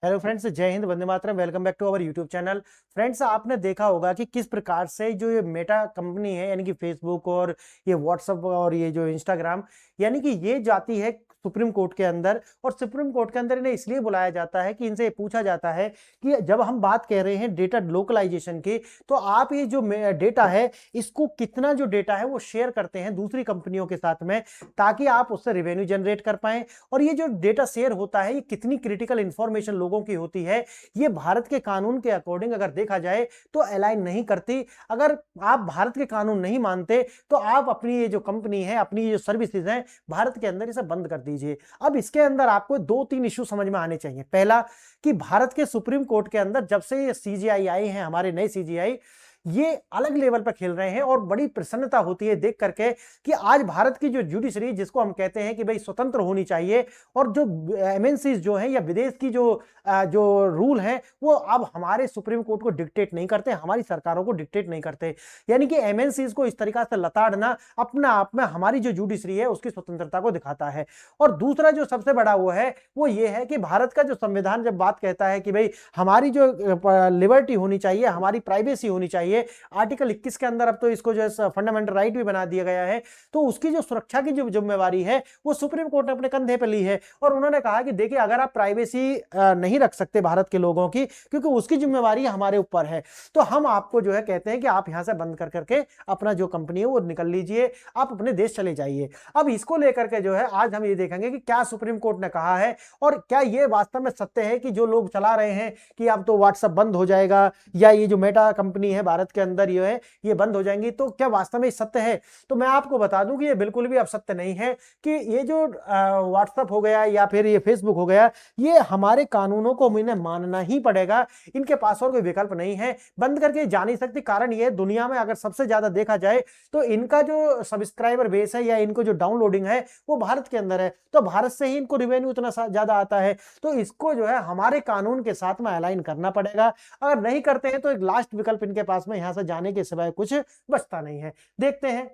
Hello friends, जय हिंद, वंदे मातरम। Welcome back to our YouTube channel. Friends, आपने देखा होगा कि किस प्रकार से जो ये मेटा कंपनी है, यानी कि फेसबुक और ये व्हाट्सएप और ये जो इंस्टाग्राम, यानी कि ये जाती है सुप्रीम कोर्ट के अंदर। और सुप्रीम कोर्ट के अंदर इन्हें इसलिए बुलाया जाता है कि इनसे पूछा जाता है कि जब हम बात कर रहे हैं डेटा लोकलाइजेशन की, तो आप ये जो डेटा है, इसको कितना जो डेटा है वो शेयर करते हैं दूसरी कंपनियों के साथ में, ताकि आप उससे रेवेन्यू जनरेट कर पाएं। और ये जो डेटा शेयर होता है, ये कितनी क्रिटिकल इंफॉर्मेशन लोगों की होती है, ये भारत के कानून के अकॉर्डिंग अगर देखा जाए तो अलाइन नहीं करती। अगर आप भारत के कानून नहीं मानते तो आप अपनी ये जो कंपनी है, अपनी ये जो सर्विसेज हैं, भारत के अंदर इसे बंद कर दीजिए। अब इसके अंदर आपको दो तीन इश्यू समझ में आने चाहिए। पहला, कि भारत के सुप्रीम कोर्ट के अंदर जब से ये सीजीआई आए हैं, हमारे नए सीजीआई, ये अलग लेवल पर खेल रहे हैं और बड़ी प्रसन्नता होती है देख करके कि आज भारत की जो जुडिशरी, जिसको हम कहते हैं कि भाई स्वतंत्र होनी चाहिए, और जो एमएनसीज जो हैं या विदेश की जो रूल हैं, वो अब हमारे सुप्रीम कोर्ट को डिक्टेट नहीं करते, हमारी सरकारों को डिक्टेट नहीं करते। यानी कि एमएनसीज को इस तरीका से लताड़ना अपना आप में हमारी जो जुडिशरी है उसकी स्वतंत्रता को दिखाता है। और दूसरा जो सबसे बड़ा वो ये है कि भारत का जो संविधान जब बात कहता है कि भाई हमारी जो लिबर्टी होनी चाहिए, हमारी प्राइवेसी होनी चाहिए, आर्टिकल 21 के अंदर अब तो इसको जो फंडामेंटल राइट भी बना दिया गया है, तो उसकी जो सुरक्षा की जो जिम्मेवारी है वो सुप्रीम कोर्ट ने अपने कंधे पर ली है। और उन्होंने कहा कि देखिए, अगर आप प्राइवेसी नहीं रख सकते भारत के लोगों की, क्योंकि उसकी जिम्मेवारी हमारे ऊपर है, तो हम आपको जो है कहते हैं कि आप यहां से बंद कर करके अपना जो कंपनी है वो निकल लीजिए, आप अपने देश चले जाइए। अब इसको लेकर के जो है आज हम ये देखेंगे कि क्या सुप्रीम कोर्ट ने कहा है और क्या ये वास्तव में सत्य है कि जो लोग चला रहे हैं कि अब तो व्हाट्सएप बंद हो जाएगा, या ये जो मेटा कंपनी है भारत के अंदर ये बंद हो जाएंगी, तो क्या वास्तव में सत्य है? तो मैं आपको बता दूं कि ये बिल्कुल भी अब सत्य नहीं है कि ये जो व्हाट्सएप हो गया या फिर ये फेसबुक हो गया, ये हमारे कानूनों को इन्हें मानना ही पड़ेगा, इनके पास और कोई विकल्प नहीं है। बंद करके जा नहीं सकती। कारण ये, दुनिया में अगर सबसे ज्यादा देखा जाए तो इनका जो सब्सक्राइबर बेस है या इनको जो डाउनलोडिंग है वो भारत के अंदर है, तो भारत से ही इनको रिवेन्यू इतना ज्यादा आता है। तो इसको जो है हमारे कानून के साथ में अलाइन करना पड़ेगा। अगर नहीं करते हैं तो एक लास्ट विकल्प इनके पास में यहां से जाने के सिवाय कुछ बचता नहीं है। देखते हैं,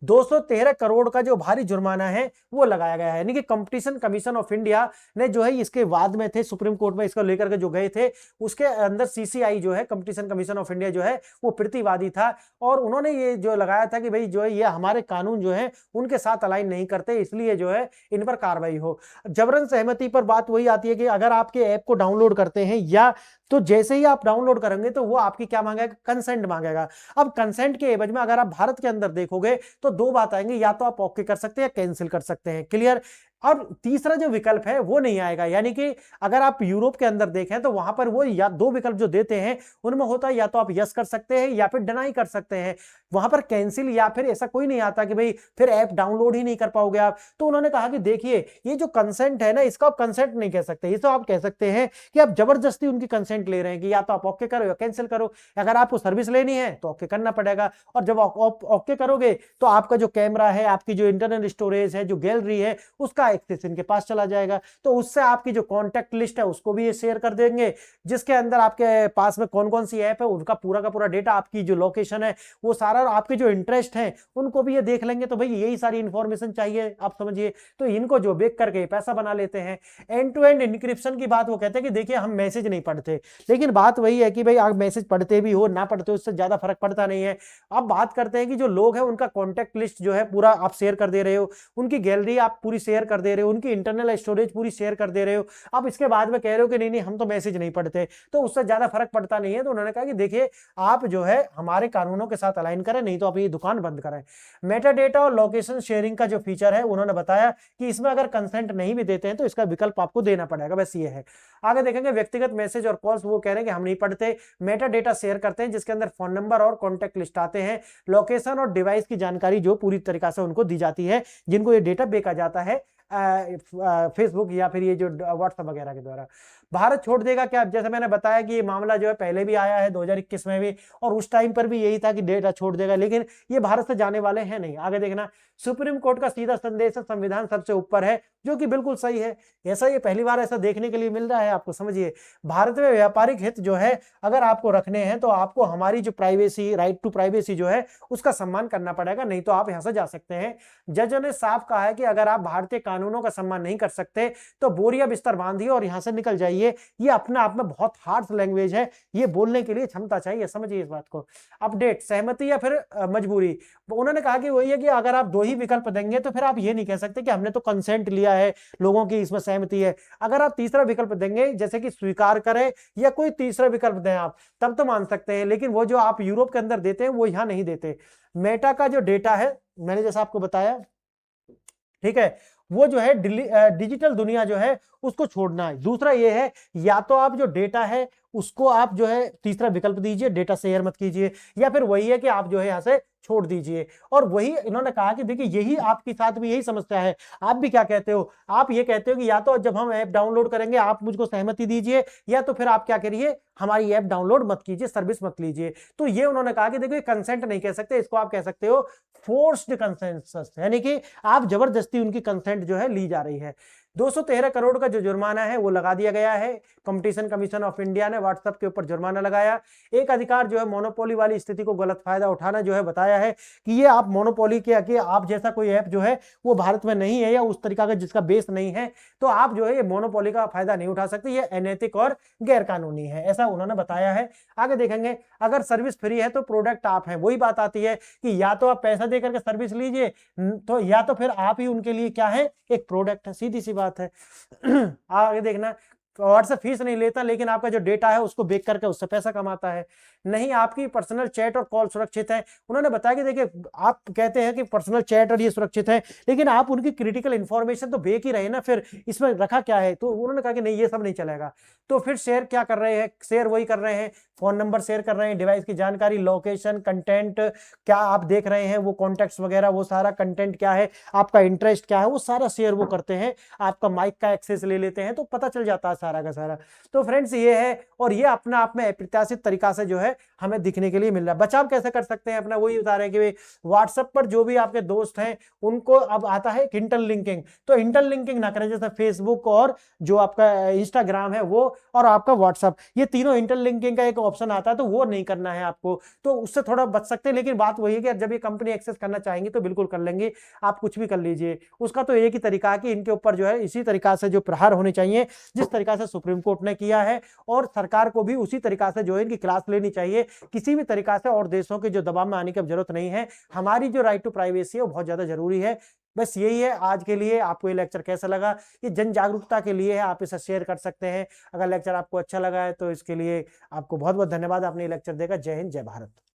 213 करोड़ का जो भारी जुर्माना है वो लगाया गया है। यानी कि कंपटीशन कमीशन ऑफ इंडिया ने जो है इसके वाद में थे, सुप्रीम कोर्ट में इसको लेकर के जो गए थे, उसके अंदर सीसीआई जो है, कंपटीशन कमीशन ऑफ इंडिया जो है, वो प्रतिवादी था। और उन्होंने ये जो लगाया था कि भाई जो है ये हमारे कानून जो है उनके साथ अलाइन नहीं करते, इसलिए जो है इन पर कार्रवाई हो। जबरन सहमति पर बात वही आती है कि अगर आपके ऐप को डाउनलोड करते हैं, या तो जैसे ही आप डाउनलोड करेंगे तो वो आपकी क्या मांगेगा? कंसेंट मांगेगा। अब कंसेंट के एवज में अगर आप भारत के अंदर देखोगे तो दो बात आएंगी, या तो आप ओके कर सकते हैं या कैंसिल कर सकते हैं। क्लियर? और तीसरा जो विकल्प है वो नहीं आएगा। यानी कि अगर आप यूरोप के अंदर देखें तो वहां पर वो या दो विकल्प जो देते हैं उनमें होता है या तो आप यस कर सकते हैं या फिर डिनाई कर सकते हैं। वहां पर कैंसिल या फिर ऐसा कोई नहीं आता कि भाई फिर ऐप डाउनलोड ही नहीं कर पाओगे आप। तो उन्होंने कहा कि देखिए, ये जो कंसेंट है ना, इसका आप कंसेंट नहीं कह सकते, इसको आप कह सकते हैं कि आप जबरदस्ती उनकी कंसेंट ले रहे हैं कि या तो आप ओके करो या कैंसिल करो। अगर आपको सर्विस लेनी है तो ओके करना पड़ेगा, और जब ओके करोगे तो आपका जो कैमरा है, आपकी जो इंटरनल स्टोरेज है, जो गैलरी है, उसका एक्सेस इनके पास चला जाएगा। तो उससे आपकी जो कॉन्टैक्ट लिस्ट है उसको भी ये शेयर कर देंगे, जिसके अंदर आपके पास में कौन कौन सी ऐप है उनका पूरा का पूरा डेटा, आपकी जो लोकेशन है वो सारा, आपके जो इंटरेस्ट है उनको भी ये देख लेंगे। तो भाई यही सारी इंफॉर्मेशन चाहिए, आप समझिए। तो इनको जो बेच करके पैसा बना लेते हैं। एंड टू एंड इंक्रिप्शन की बात वो कहते हैं कि देखिए, हम मैसेज नहीं पढ़ते, लेकिन बात वही है कि भाई आप मैसेज पढ़ते भी हो ना पढ़ते हो, उससे ज्यादा फर्क पड़ता नहीं है। अब बात करते हैं कि जो लोग हैं उनका कॉन्टैक्ट लिस्ट जो है पूरा आप शेयर कर दे रहे हो, उनकी गैलरी आप पूरी शेयर कर दे रहे हो, उनकी इंटरनल स्टोरेज पूरी शेयर कर दे रहे हो। अब इसके बाद में कह रहे हो कि नहीं नहीं, हम तो मैसेज नहीं पढ़ते, तो उससे ज्यादा फर्क पड़ता नहीं है। तो उन्होंने कहा कि देखिए, आप जो है हमारे कानूनों के साथ अलाइन करें, नहीं तो आप ये दुकान बंद करें। मेटा डेटा और लोकेशन शेयरिंग का जो फीचर है, उन्होंने बताया कि इसमें अगर कंसेंट नहीं भी देते हैं तो इसका विकल्प आपको देना पड़ेगा, बस ये है। आगे देखेंगे, व्यक्तिगत मैसेज और कॉल्स वो कह रहे हैं कि हम नहीं पढ़ते, मेटा डेटा शेयर करते हैं जिसके अंदर फोन नंबर और कॉन्टैक्ट लिस्ट आते हैं, लोकेशन और डिवाइस की जानकारी जो पूरी तरीका से उनको दी जाती है, जिनको ये डेटा बेचा जाता है फेसबुक या फिर ये जो व्हाट्सएप वगैरह के द्वारा। भारत छोड़ देगा क्या? जैसे मैंने बताया कि ये मामला जो है पहले भी आया है 2021 में भी, और उस टाइम पर भी यही था कि डेटा छोड़ देगा, लेकिन ये भारत से जाने वाले हैं नहीं। आगे देखना, सुप्रीम कोर्ट का सीधा संदेश है, संविधान सबसे ऊपर है, जो कि बिल्कुल सही है। ऐसा ये पहली बार ऐसा देखने के लिए मिल रहा है आपको। समझिए, भारत में व्यापारिक हित जो है अगर आपको रखने हैं तो आपको हमारी जो प्राइवेसी, राइट टू प्राइवेसी जो है उसका सम्मान करना पड़ेगा, नहीं तो आप यहां से जा सकते हैं। जज ने साफ कहा है कि अगर आप भारतीय कानूनों का सम्मान नहीं कर सकते तो बोरिया बिस्तर बांधिए और यहां से निकल जाइए। ये अपने आप में बहुत हार्श लैंग्वेज है, ये बोलने के लिए क्षमता चाहिए, समझिए इस बात को। अपडेट, सहमति या फिर मजबूरी। उन्होंने कहा कि वही है कि अगर आप दो ही विकल्प देंगे तो फिर आप ये नहीं कह सकते कि हमने तो कंसेंट लिया है, लोगों की इसमें सहमति है। अगर आप तीसरा विकल्प देंगे जैसे कि स्वीकार करें या कोई तीसरा विकल्प दें आप, तब तो मान सकते हैं, लेकिन वो जो आप यूरोप के अंदर देते हैं वो यहां नहीं देते। मेटा का जो डेटा है, मैंने जैसा आपको बताया, ठीक है, वो जो है डिजिटल दुनिया जो है उसको छोड़ना है। दूसरा ये है, या तो आप जो डेटा है उसको आप जो है तीसरा विकल्प दीजिए, डेटा शेयर मत कीजिए, या फिर वही है कि आप जो है यहां से छोड़ दीजिए। और वही इन्होंने कहा कि देखिए यही आपके साथ भी यही समस्या है। आप भी क्या कहते हो, आप ये कहते हो कि या तो जब हम ऐप डाउनलोड करेंगे आप मुझको सहमति दीजिए, या तो फिर आप क्या करिए, हमारी ऐप डाउनलोड मत कीजिए, सर्विस मत लीजिए। तो ये उन्होंने कहा कि देखो कंसेंट नहीं कह सकते, इसको आप कह सकते हो फोर्स्ड कंसेंसस, यानी कि आप जबरदस्ती उनकी कंसेंट जो है ली जा रही है। 213 करोड़ का जो जुर्माना है वो लगा दिया गया है। कंपटीशन कमीशन ऑफ इंडिया ने व्हाट्सएप के ऊपर जुर्माना लगाया। एक अधिकार जो है मोनोपोली वाली स्थिति को गलत फायदा उठाना जो है बताया है कि ये आप मोनोपोली के कि आप जैसा कोई ऐप जो है वो भारत में नहीं है या उस तरीका का जिसका बेस नहीं है, तो आप जो है ये मोनोपोली का फायदा नहीं उठा सकते, ये अनैतिक और गैर कानूनी है, ऐसा उन्होंने बताया है। आगे देखेंगे, अगर सर्विस फ्री है तो प्रोडक्ट आप हैं। वही बात आती है कि या तो आप पैसा देकर के सर्विस लीजिए, तो या तो फिर आप ही उनके लिए क्या है, एक प्रोडक्ट है, सीधी सी बात है। आगे देखना, व्हाट्सएप फीस नहीं लेता लेकिन आपका जो डेटा है उसको बेच करके उससे पैसा कमाता है। नहीं, आपकी पर्सनल चैट और कॉल सुरक्षित है। उन्होंने बताया कि देखिए आप कहते हैं कि पर्सनल चैट और ये सुरक्षित है, लेकिन आप उनकी क्रिटिकल इंफॉर्मेशन तो बेच ही रहे ना, फिर इसमें रखा क्या है। तो उन्होंने कहा कि नहीं, ये सब नहीं चलेगा। तो फिर शेयर क्या कर रहे हैं, शेयर वही कर रहे हैं, फोन नंबर शेयर कर रहे हैं, डिवाइस की जानकारी, लोकेशन, कंटेंट, क्या आप देख रहे हैं वो कॉन्टेक्ट्स वगैरह, वो सारा कंटेंट क्या है, आपका इंटरेस्ट क्या है, वो सारा शेयर वो करते हैं। आपका माइक का एक्सेस ले लेते हैं, तो पता चल जाता है सारा का सारा। तो फ्रेंड्स ये है, और ये अपना आप में अप्रत्याशित तरीका से जो है हमें दिखने के लिए मिल रहा है। बचाव कैसे कर सकते हैं अपना, वही बता रहे हैं कि व्हाट्सएप पर जो भी आपके दोस्त हैं उनको अब आता है इंटरलिंकिंग, तो इंटरलिंकिंग ना करें, जैसे फेसबुक और जो आपका इंस्टाग्राम है वो और आपका व्हाट्सएप, ये तीनों इंटरलिंकिंग का एक ऑप्शन आता है, तो वो नहीं करना है आपको, तो उससे थोड़ा बच सकते हैं। लेकिन बात वही है कि जब ये कंपनी एक्सेस करना चाहेंगी तो बिल्कुल कर लेंगे, आप कुछ भी कर लीजिए। उसका तो एक ही तरीका है कि इनके ऊपर जो है इसी तरीका से जो प्रहार होने चाहिए जिस तरीका से सुप्रीम कोर्ट ने किया है, और सरकार को भी उसी तरीका से जो है इनकी क्लास लेनी चाहिए। किसी भी तरीका से और देशों के जो दबाव में आने की जरूरत नहीं है। हमारी जो राइट टू प्राइवेसी है वो बहुत ज्यादा जरूरी है। बस यही है आज के लिए। आपको ये लेक्चर कैसा लगा, ये जन जागरूकता के लिए है, आप इसे शेयर कर सकते हैं। अगर लेक्चर आपको अच्छा लगा है तो इसके लिए आपको बहुत बहुत धन्यवाद। आपने ये लेक्चर देखा। जय हिंद, जय भारत।